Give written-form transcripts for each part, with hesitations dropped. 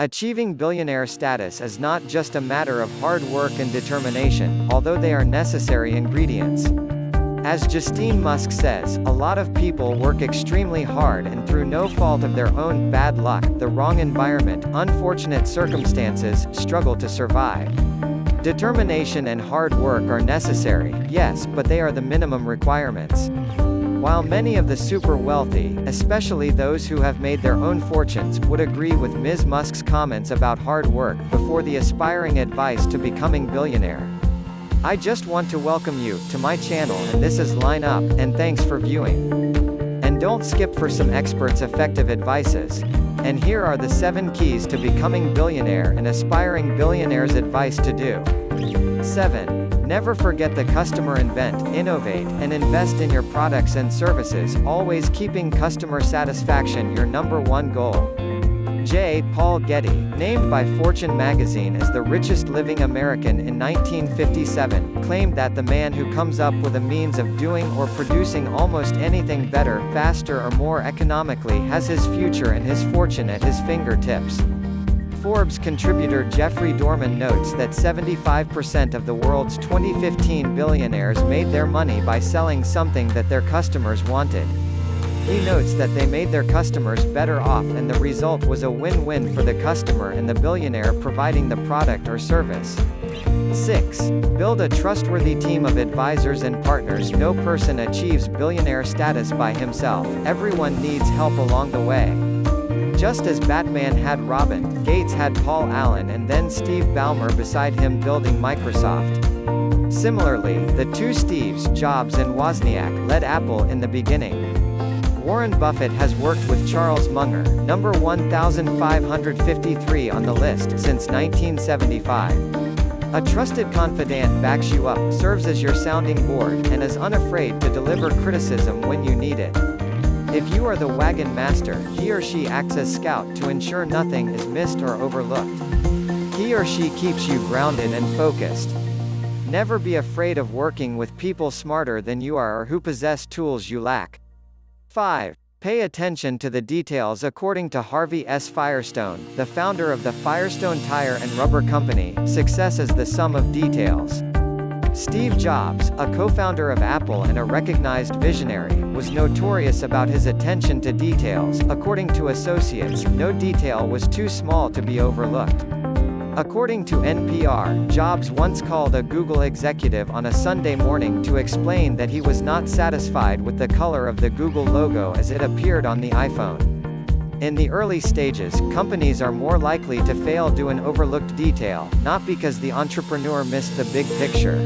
Achieving billionaire status is not just a matter of hard work and determination, although they are necessary ingredients. As Justine Musk says, a lot of people work extremely hard and through no fault of their own, bad luck, the wrong environment, unfortunate circumstances, struggle to survive. Determination and hard work are necessary, yes, but they are the minimum requirements. While many of the super wealthy, especially those who have made their own fortunes, would agree with Ms. Musk's comments about hard work, before the aspiring advice to becoming billionaire. I just want to welcome you to my channel, and this is Line Up, and thanks for viewing. And don't skip for some experts' effective advices. And here are the 7 keys to becoming billionaire and aspiring billionaires' advice to do. 7. Never forget the customer. Invent, innovate, and invest in your products and services, always keeping customer satisfaction your #1 goal. J. Paul Getty, named by Fortune magazine as the richest living American in 1957, claimed that the man who comes up with a means of doing or producing almost anything better, faster or more economically has his future and his fortune at his fingertips. Forbes contributor Jeffrey Dorman notes that 75% of the world's 2015 billionaires made their money by selling something that their customers wanted. He notes that they made their customers better off, and the result was a win-win for the customer and the billionaire providing the product or service. 6. Build a trustworthy team of advisors and partners. No person achieves billionaire status by himself. Everyone needs help along the way. Just as Batman had Robin, Gates had Paul Allen and then Steve Ballmer beside him building Microsoft. Similarly, the two Steves, Jobs and Wozniak, led Apple in the beginning. Warren Buffett has worked with Charles Munger, number 1553 on the list, since 1975. A trusted confidant backs you up, serves as your sounding board, and is unafraid to deliver criticism when you need it. If you are the wagon master, he or she acts as scout to ensure nothing is missed or overlooked. He or she keeps you grounded and focused. Never be afraid of working with people smarter than you are or who possess tools you lack. 5. Pay attention to the details. According to Harvey S. Firestone, the founder of the Firestone Tire and Rubber Company, success is the sum of details. Steve Jobs, a co-founder of Apple and a recognized visionary, was notorious about his attention to details. According to associates, no detail was too small to be overlooked. According to NPR, Jobs once called a Google executive on a Sunday morning to explain that he was not satisfied with the color of the Google logo as it appeared on the iPhone. In the early stages, companies are more likely to fail due to an overlooked detail, not because the entrepreneur missed the big picture.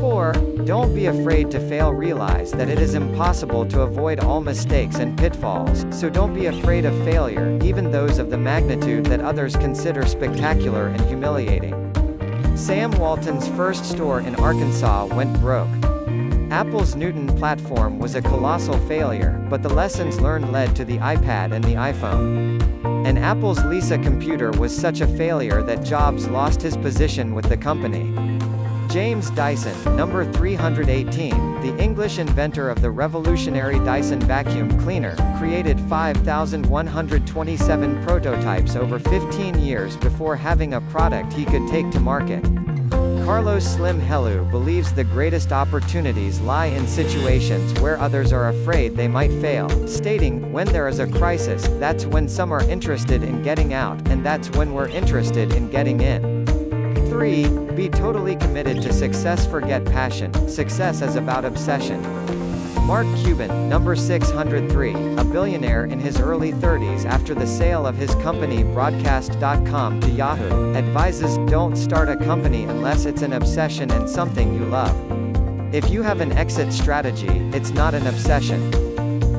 4. Don't be afraid to fail. Realize that it is impossible to avoid all mistakes and pitfalls, so don't be afraid of failure, even those of the magnitude that others consider spectacular and humiliating. Sam Walton's first store in Arkansas went broke. Apple's Newton platform was a colossal failure, but the lessons learned led to the iPad and the iPhone. And Apple's Lisa computer was such a failure that Jobs lost his position with the company. James Dyson, number 318, the English inventor of the revolutionary Dyson vacuum cleaner, created 5,127 prototypes over 15 years before having a product he could take to market. Carlos Slim Helú believes the greatest opportunities lie in situations where others are afraid they might fail, stating, "When there is a crisis, that's when some are interested in getting out, and that's when we're interested in getting in." 3. Be totally committed to success. Forget passion. Success is about obsession. Mark Cuban, number 603, a billionaire in his early 30s after the sale of his company Broadcast.com to Yahoo, advises, don't start a company unless it's an obsession and something you love. If you have an exit strategy, it's not an obsession.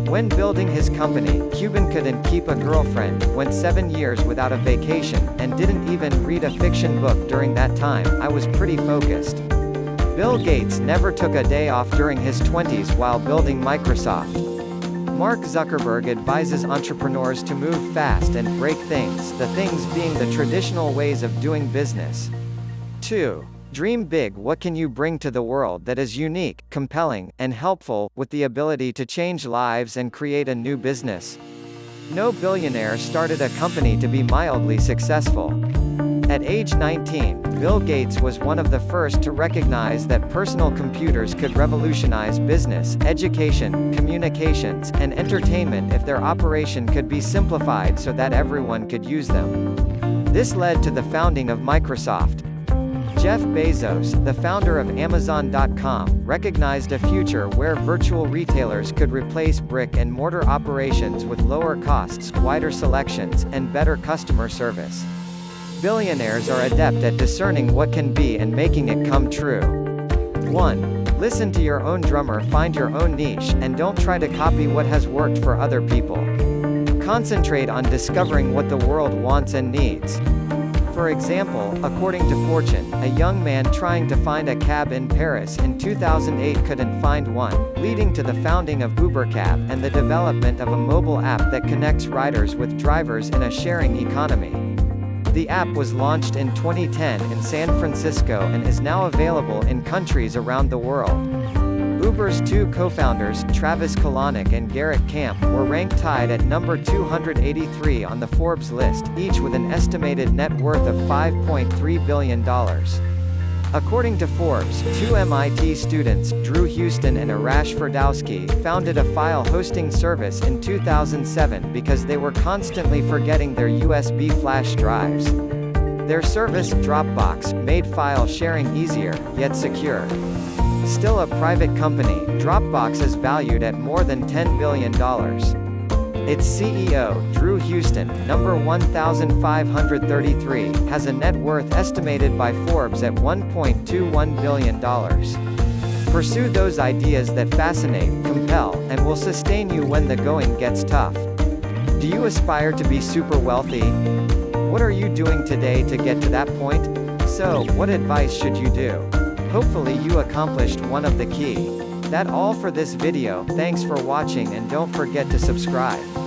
When building his company, Cuban couldn't keep a girlfriend, went 7 years without a vacation, and didn't even read a fiction book during that time. I was pretty focused. Bill Gates never took a day off during his 20s while building Microsoft. Mark Zuckerberg advises entrepreneurs to move fast and break things, the things being the traditional ways of doing business. 2. Dream big. What can you bring to the world that is unique, compelling, and helpful, with the ability to change lives and create a new business? No billionaire started a company to be mildly successful. At age 19, Bill Gates was one of the first to recognize that personal computers could revolutionize business, education, communications, and entertainment if their operation could be simplified so that everyone could use them. This led to the founding of Microsoft. Jeff Bezos, the founder of Amazon.com, recognized a future where virtual retailers could replace brick-and-mortar operations with lower costs, wider selections, and better customer service. Billionaires are adept at discerning what can be and making it come true. 1. Listen to your own drummer, find your own niche, and don't try to copy what has worked for other people. Concentrate on discovering what the world wants and needs. For example, according to Fortune, a young man trying to find a cab in Paris in 2008 couldn't find one, leading to the founding of UberCab and the development of a mobile app that connects riders with drivers in a sharing economy. The app was launched in 2010 in San Francisco and is now available in countries around the world. Uber's two co-founders, Travis Kalanick and Garrett Camp, were ranked tied at number 283 on the Forbes list, each with an estimated net worth of $5.3 billion. According to Forbes, two MIT students, Drew Houston and Arash Ferdowski, founded a file hosting service in 2007 because they were constantly forgetting their USB flash drives. Their service, Dropbox, made file sharing easier, yet secure. Still a private company, Dropbox is valued at more than $10 billion. Its CEO, Drew Houston, number 1,533, has a net worth estimated by Forbes at $1.21 billion. Pursue those ideas that fascinate, compel, and will sustain you when the going gets tough. Do you aspire to be super wealthy? What are you doing today to get to that point? So, what advice should you do? Hopefully you accomplished one of the key. That's all for this video, thanks for watching and don't forget to subscribe.